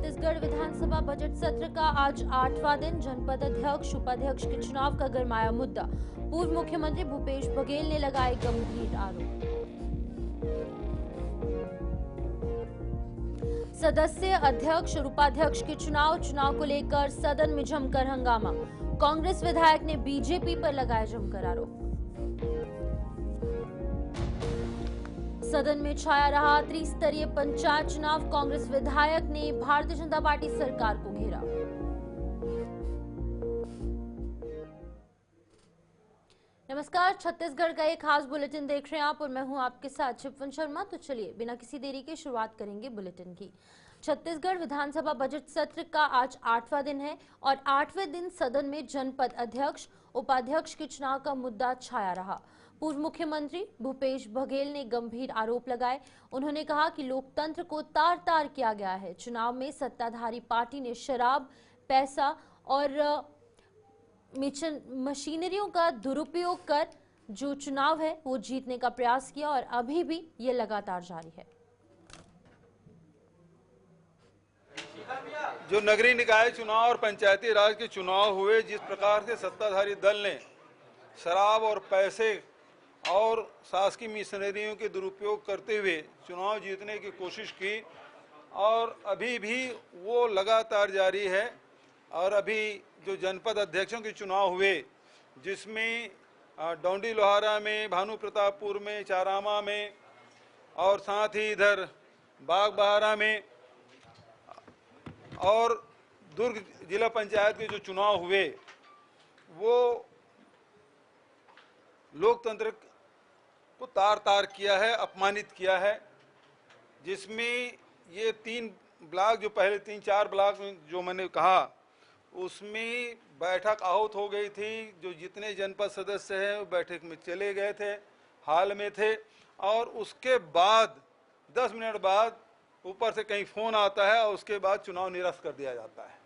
छत्तीसगढ़ विधानसभा budget सत्र का आज 8वां दिन। जनपद अध्यक्ष उपाध्यक्ष के चुनाव का गरमाया मुद्दा। पूर्व मुख्यमंत्री भूपेश बघेल ने लगाए गंभीर आरोप। सदस्य, अध्यक्ष और उपाध्यक्ष के चुनाव को लेकर सदन में जमकर हंगामा। कांग्रेस विधायक ने बीजेपी पर लगाए जमकर आरोप। सदन में छाया रहा त्रिस्तरीय पंचायत चुनाव। कांग्रेस विधायक ने भारतीय जनता पार्टी सरकार को घेरा। नमस्कार, छत्तीसगढ़ का एक खास बुलेटिन देख रहे हैं आप और मैं हूं आपके साथ शिववन शर्मा। तो चलिए बिना किसी देरी के शुरुआत करेंगे बुलेटिन की। छत्तीसगढ़ विधानसभा बजट सत्र का आज 8वां दिन है और 8वें दिन सदन में जनपद अध्यक्ष उपाध्यक्ष के चुनाव का मुद्दा छाया रहा। पूर्व मुख्यमंत्री भूपेश बघेल ने गंभीर आरोप लगाए। उन्होंने कहा कि लोकतंत्र को तार तार किया गया है। चुनाव में सत्ताधारी पार्टी ने शराब, पैसा और मशीनरियों का दुरुपयोग कर जो चुनाव है वो जीतने का प्रयास किया और अभी भी ये लगातार जारी है। जो नगरीय निकाय चुनाव और पंचायती राज के चुनाव हुए, जिस प्रकार से सत्ताधारी दल ने शराब और पैसे और शासकीय मिशनरियों के दुरुपयोग करते हुए चुनाव जीतने की कोशिश की और अभी भी वो लगातार जारी है। और अभी जो जनपद अध्यक्षों के चुनाव हुए, जिसमें डौंडी लोहारा में, भानु प्रतापपुर में, चारामा में और साथ ही इधर बागबहारा में और दुर्ग जिला पंचायत के जो चुनाव हुए, वो लोकतंत्र को तार तार किया है, अपमानित किया है। जिसमें ये 3 ब्लॉक, जो पहले 3-4 ब्लॉक में जो मैंने कहा, उसमें बैठक आहूत हो गई थी। जो जितने जनपद सदस्य हैं वो बैठक में चले गए थे, हाल में थे और उसके बाद 10 मिनट बाद ऊपर से कहीं फोन आता है और उसके बाद चुनाव निरस्त कर दिया जाता है।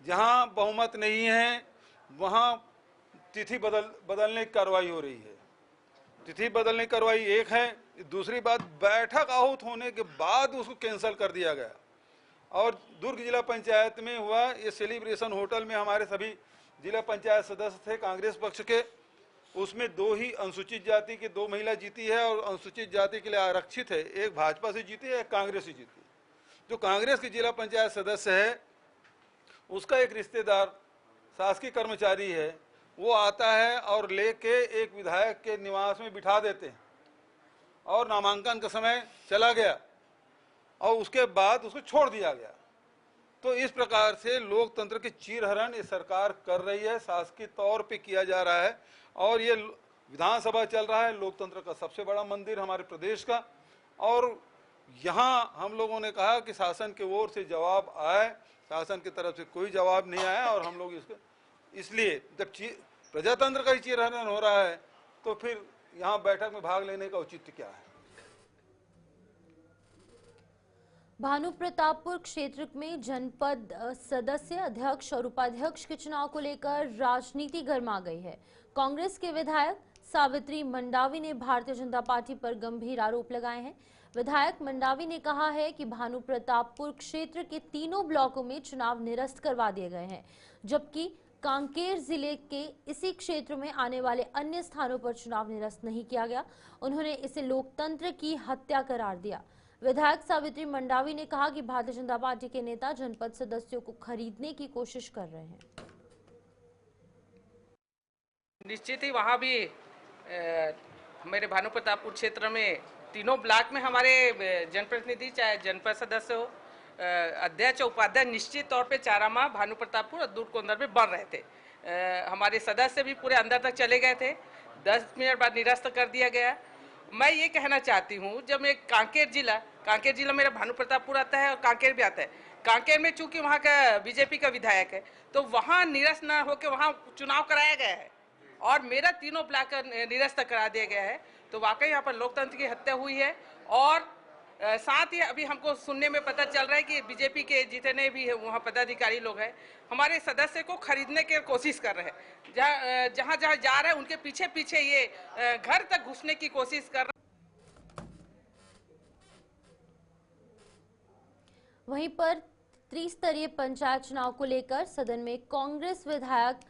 जहां बहुमत नहीं है वहां तिथि बदलने की कार्रवाई हो रही है। तिथि बदलने की कार्रवाई एक है, दूसरी बात बैठक आहूत होने के बाद उसको कैंसिल कर दिया गया। और दुर्ग जिला पंचायत में हुआ ये सेलिब्रेशन होटल में हमारे सभी जिला पंचायत सदस्य थे कांग्रेस पक्ष के। उसमें 2 ही अनुसूचित जाति की 2 महिला जीती है और अनुसूचित जाति के लिए आरक्षित है, एक भाजपा से जीती है, एक कांग्रेस से जीती है। जो कांग्रेस के जिला पंचायत सदस्य है, उसका एक रिश्तेदार शासकीय कर्मचारी है, वो आता है और लेके एक विधायक के निवास में बिठा देते हैं और नामांकन का समय चला गया और उसके बाद उसको छोड़ दिया गया। तो इस प्रकार से लोकतंत्र के चीरहरण ये सरकार कर रही है, शासकीय तौर पे किया जा रहा है। और ये विधानसभा चल रहा है, लोकतंत्र का सबसे बड़ा मंदिर हमारे प्रदेश का। और यहाँ हम लोगों ने कहा कि शासन की ओर से जवाब आए, शासन की तरफ से कोई जवाब नहीं आया और हम लोग इसको इसलिए जब प्रजातंत्र का ही चीरहरण हो रहा है तो फिर यहाँ बैठक में भाग लेने का औचित्य क्या है। भानु प्रतापपुर क्षेत्र में जनपद सदस्य, अध्यक्ष और उपाध्यक्ष के चुनाव को लेकर राजनीति गर्मा गई है। कांग्रेस के विधायक सावित्री मंडावी ने भारतीय जनता पार्टी पर गंभीर आरोप लगाए हैं। विधायक मंडावी ने कहा है कि भानु प्रतापपुर क्षेत्र के तीनों ब्लॉकों में चुनाव निरस्त करवा दिए गए हैं, जबकि कांकेर जिले के इसी क्षेत्र में आने वाले अन्य स्थानों पर चुनाव निरस्त नहीं किया गया। उन्होंने इसे लोकतंत्र की हत्या करार दिया। विधायक सावित्री मंडावी ने कहा कि भारतीय जनता पार्टी के नेता जनपद सदस्यों को खरीदने की कोशिश कर रहे हैं। निश्चित ही वहाँ भी मेरे भानु प्रतापपुर क्षेत्र में तीनों ब्लॉक में हमारे जनप्रतिनिधि, चाहे जनपद सदस्य हो, अध्यक्ष उपाध्यक्ष, निश्चित तौर पे चारामा, भानु प्रतापपुर और दूरकोंदर में बढ़ रहे थे। हमारे सदस्य भी पूरे अंदर तक चले गए थे, 10 मिनट बाद निरस्त कर दिया गया। मैं ये कहना चाहती हूँ, जब मैं कांकेर जिला मेरा भानु प्रतापपुर आता है और कांकेर भी आता है। कांकेर में चूंकि वहाँ का बीजेपी का विधायक है तो वहाँ निरस्त न होकर वहाँ चुनाव कराया गया है और मेरा तीनों ब्लॉक निरस्त करा दिया गया है। तो वाकई यहाँ पर लोकतंत्र की हत्या हुई है। और साथ ही अभी हमको सुनने में पता चल रहा है कि बीजेपी के जितने भी वहाँ पदाधिकारी लोग हैं हमारे सदस्य को खरीदने की कोशिश कर रहे हैं। जहाँ जहाँ जा रहे हैं उनके पीछे पीछे ये घर तक घुसने की कोशिश कर रहे हैं। वहीं पर त्रिस्तरीय पंचायत चुनाव को लेकर सदन में कांग्रेस विधायक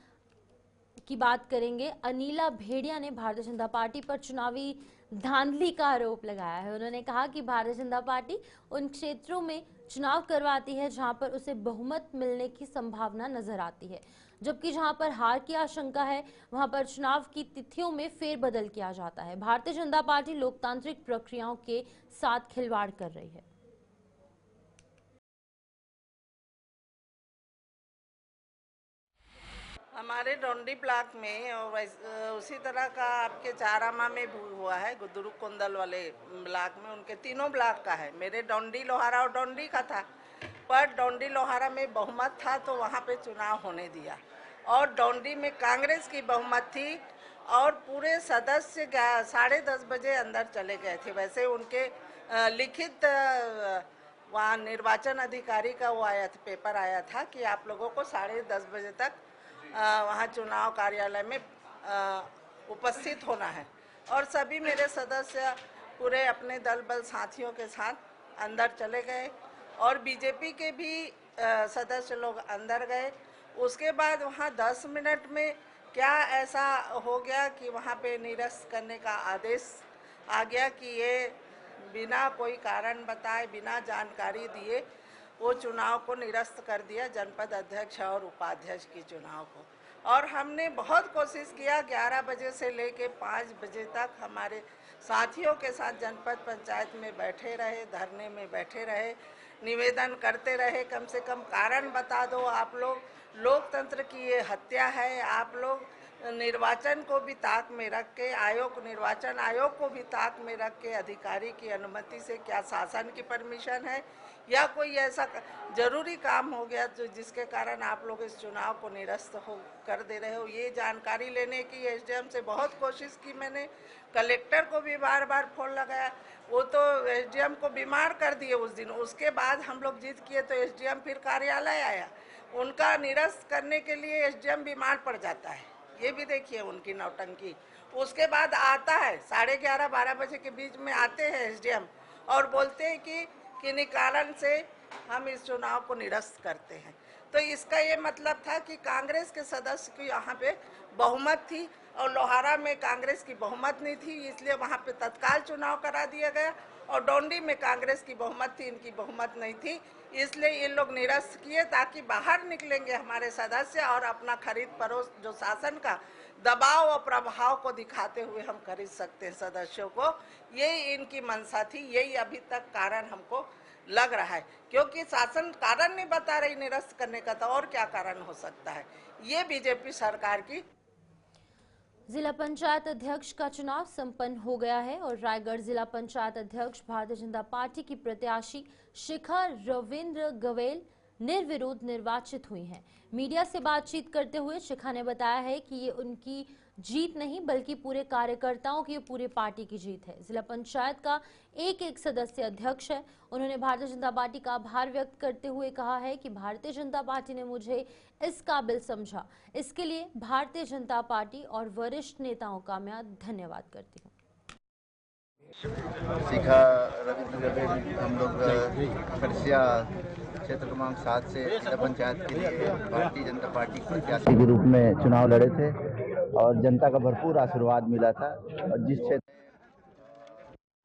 की बात करेंगे। अनिला भेड़िया ने भारतीय जनता पार्टी पर चुनावी धांधली का आरोप लगाया है। उन्होंने कहा कि भारतीय जनता पार्टी उन क्षेत्रों में चुनाव करवाती है जहां पर उसे बहुमत मिलने की संभावना नजर आती है, जबकि जहां पर हार की आशंका है वहां पर चुनाव की तिथियों में फेरबदल किया जाता है। भारतीय जनता पार्टी लोकतांत्रिक प्रक्रियाओं के साथ खिलवाड़ कर रही है। हमारे डोंडी ब्लॉक में और उसी तरह का आपके चारामा में भी हुआ है। गुदरू कुंदल वाले ब्लॉक में उनके तीनों ब्लॉक का है। मेरे डोंडी लोहारा और डोंडी का था, पर डोंडी लोहारा में बहुमत था तो वहाँ पे चुनाव होने दिया, और डोंडी में कांग्रेस की बहुमत थी और पूरे सदस्य 10:30 बजे अंदर चले गए थे। वैसे उनके लिखित वहाँ निर्वाचन अधिकारी का वो आया था, पेपर आया था कि आप लोगों को 10:30 बजे तक वहाँ चुनाव कार्यालय में उपस्थित होना है। और सभी मेरे सदस्य पूरे अपने दल बल साथियों के साथ अंदर चले गए और बीजेपी के भी सदस्य लोग अंदर गए। उसके बाद वहाँ 10 मिनट में क्या ऐसा हो गया कि वहाँ पे निरस्त करने का आदेश आ गया कि ये बिना कोई कारण बताए, बिना जानकारी दिए वो चुनाव को निरस्त कर दिया, जनपद अध्यक्ष और उपाध्यक्ष की चुनाव को। और हमने बहुत कोशिश किया, 11 बजे से लेके 5 बजे तक हमारे साथियों के साथ जनपद पंचायत में बैठे रहे, धरने में बैठे रहे, निवेदन करते रहे, कम से कम कारण बता दो आप लोग, लोकतंत्र की ये हत्या है। आप लोग निर्वाचन को भी ताक में रख के, निर्वाचन आयोग को भी ताक में रख के, अधिकारी की अनुमति से क्या शासन की परमिशन है या कोई ऐसा जरूरी काम हो गया जो जिसके कारण आप लोग इस चुनाव को निरस्त कर दे रहे हो, ये जानकारी लेने की एसडीएम से बहुत कोशिश की मैंने। कलेक्टर को भी बार बार फोन लगाया, वो तो एसडीएम को बीमार कर दिए उस दिन। उसके बाद हम लोग जिद किए तो एसडीएम फिर कार्यालय आया, उनका निरस्त करने के लिए एसडीएम बीमार पड़ जाता है। ये भी देखिए उनकी नौटंकी। उसके बाद आता है 11:30-12 बजे के बीच में आते हैं एसडीएम और बोलते हैं कि किन्हीं कारण से हम इस चुनाव को निरस्त करते हैं। तो इसका ये मतलब था कि कांग्रेस के सदस्य की यहाँ पे बहुमत थी और लोहारा में कांग्रेस की बहुमत नहीं थी, इसलिए वहाँ पे तत्काल चुनाव करा दिया गया। और डोंडी में कांग्रेस की बहुमत थी, इनकी बहुमत नहीं थी, इसलिए ये लोग निरस्त किए ताकि बाहर निकलेंगे हमारे सदस्य और अपना खरीद फरोख्त जो शासन का दबाव और प्रभाव को दिखाते हुए हम खरीद सकते हैं सदस्यों को। यही इनकी मंशा थी, यही अभी तक कारण हमको लग रहा है, क्योंकि शासन कारण नहीं बता रही निरस्त करने का, तो और क्या कारण हो सकता है। ये बीजेपी सरकार की। जिला पंचायत अध्यक्ष का चुनाव संपन्न हो गया है और रायगढ़ जिला पंचायत अध्यक्ष भारतीय जनता पार्टी की प्रत्याशी शिखा रविंद्र गवेल निर्विरोध निर्वाचित हुई हैं। मीडिया से बातचीत करते हुए शिखा ने बताया है कि ये उनकी जीत नहीं बल्कि पूरे कार्यकर्ताओं की, पूरे पार्टी की जीत है। जिला पंचायत का एक सदस्य अध्यक्ष है। उन्होंने भारतीय जनता पार्टी का आभार व्यक्त करते हुए कहा है कि भारतीय जनता पार्टी ने मुझे इस काबिल समझा, इसके लिए भारतीय जनता पार्टी और वरिष्ठ नेताओं का मैं धन्यवाद करती हूँ। शिखा रविंद्र गवेल हम लोग खरसिया क्षेत्र क्रमांक 7 से जिला पंचायत के लिए भारतीय जनता पार्टी के प्रत्याशी के रूप में चुनाव लड़े थे और जनता का भरपूर आशीर्वाद मिला था। और जिस क्षेत्र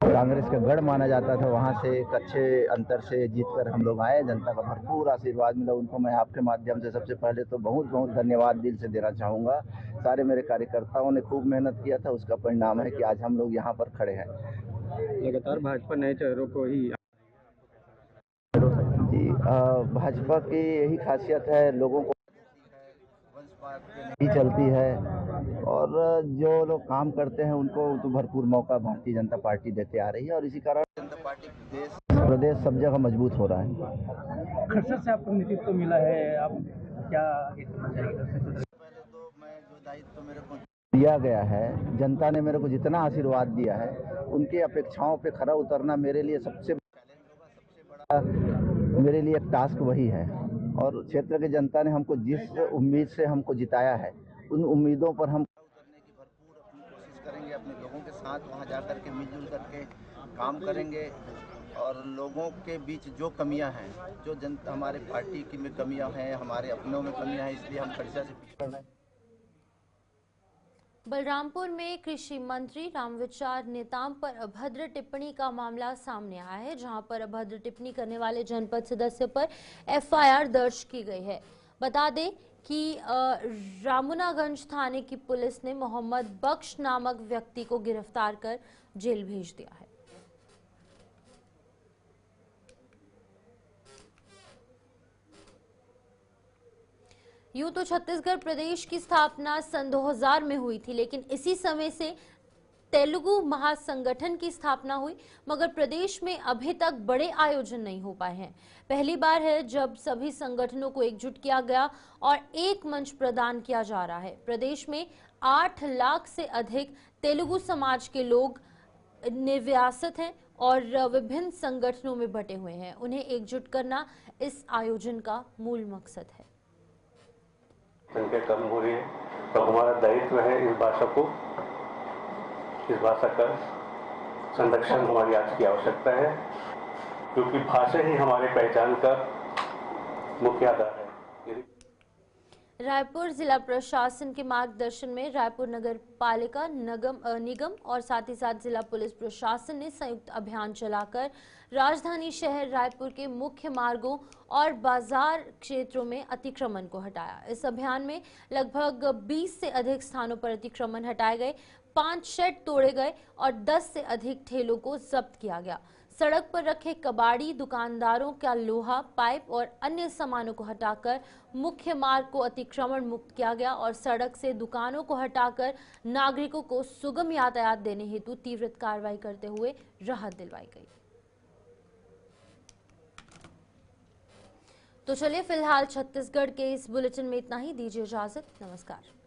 कांग्रेस का गढ़ माना जाता था वहां से एक अच्छे अंतर से जीतकर हम लोग आए। जनता का भरपूर आशीर्वाद मिला, उनको मैं आपके माध्यम से सबसे पहले तो बहुत बहुत धन्यवाद दिल से देना चाहूँगा। सारे मेरे कार्यकर्ताओं ने खूब मेहनत किया था, उसका परिणाम है कि आज हम लोग यहाँ पर खड़े हैं। लगातार भाजपा नए चेहरों को ही जी, भाजपा की यही खासियत है, लोगों को नहीं चलती है और जो लोग काम करते हैं उनको तो भरपूर मौका भारतीय जनता पार्टी देते आ रही है और इसी कारण जनता पार्टी प्रदेश सब जगह मजबूत हो रहा है। खरसा से आपको नेतृत्व मिला है, आप क्या आगे करना चाहेंगे? पहले तो मैं जो दायित्व मेरे को दिया गया है, जनता ने मेरे को जितना आशीर्वाद दिया है उनकी अपेक्षाओं पे खरा उतरना मेरे लिए सबसे बड़ा मेरे लिए एक टास्क वही है। और क्षेत्र की जनता ने हमको जिस उम्मीद से हमको जिताया है उन उम्मीदों पर हम उतरने की भरपूर अपनी कोशिश करेंगे। अपने लोगों के साथ वहां जाकर के मिलजुल करके काम करेंगे और लोगों के बीच जो कमियां हैं, जो जनता हमारे पार्टी की में कमियां हैं, हमारे अपनों में कमियां हैं, इसलिए हम खड़सिया से पिछड़ रहे हैं। बलरामपुर में कृषि मंत्री रामविचार नेताम पर अभद्र टिप्पणी का मामला सामने आया है, जहां पर अभद्र टिप्पणी करने वाले जनपद सदस्य पर एफआईआर दर्ज की गई है। बता दें कि रामुनागंज थाने की पुलिस ने मोहम्मद बख्श नामक व्यक्ति को गिरफ्तार कर जेल भेज दिया है। यूं तो छत्तीसगढ़ प्रदेश की स्थापना सन 2000 में हुई थी, लेकिन इसी समय से तेलुगु महासंगठन की स्थापना हुई, मगर प्रदेश में अभी तक बड़े आयोजन नहीं हो पाए हैं। पहली बार है जब सभी संगठनों को एकजुट किया गया और एक मंच प्रदान किया जा रहा है। प्रदेश में 8 लाख से अधिक तेलुगु समाज के लोग निर्वासित हैं और विभिन्न संगठनों में बटे हुए हैं। उन्हें एकजुट करना इस आयोजन का मूल मकसद है। संख्या कम हो रही है, तो हमारा दायित्व है इस भाषा का संरक्षण हमारी आज की आवश्यकता है, क्योंकि भाषा ही हमारे पहचान का मुख्य आधार है। रायपुर जिला प्रशासन के मार्गदर्शन में रायपुर नगर पालिका निगम और साथ ही साथ जिला पुलिस प्रशासन ने संयुक्त अभियान चलाकर राजधानी शहर रायपुर के मुख्य मार्गों और बाजार क्षेत्रों में अतिक्रमण को हटाया। इस अभियान में लगभग 20 से अधिक स्थानों पर अतिक्रमण हटाए गए, 5 शेड तोड़े गए और 10 से अधिक ठेलों को जब्त किया गया। सड़क पर रखे कबाड़ी दुकानदारों का लोहा, पाइप और अन्य सामानों को हटाकर मुख्य मार्ग को अतिक्रमण मुक्त किया गया और सड़क से दुकानों को हटाकर नागरिकों को सुगम यातायात देने हेतु तीव्र कार्रवाई करते हुए राहत दिलवाई गई। तो चलिए फिलहाल छत्तीसगढ़ के इस बुलेटिन में इतना ही। दीजिए इजाजत। नमस्कार।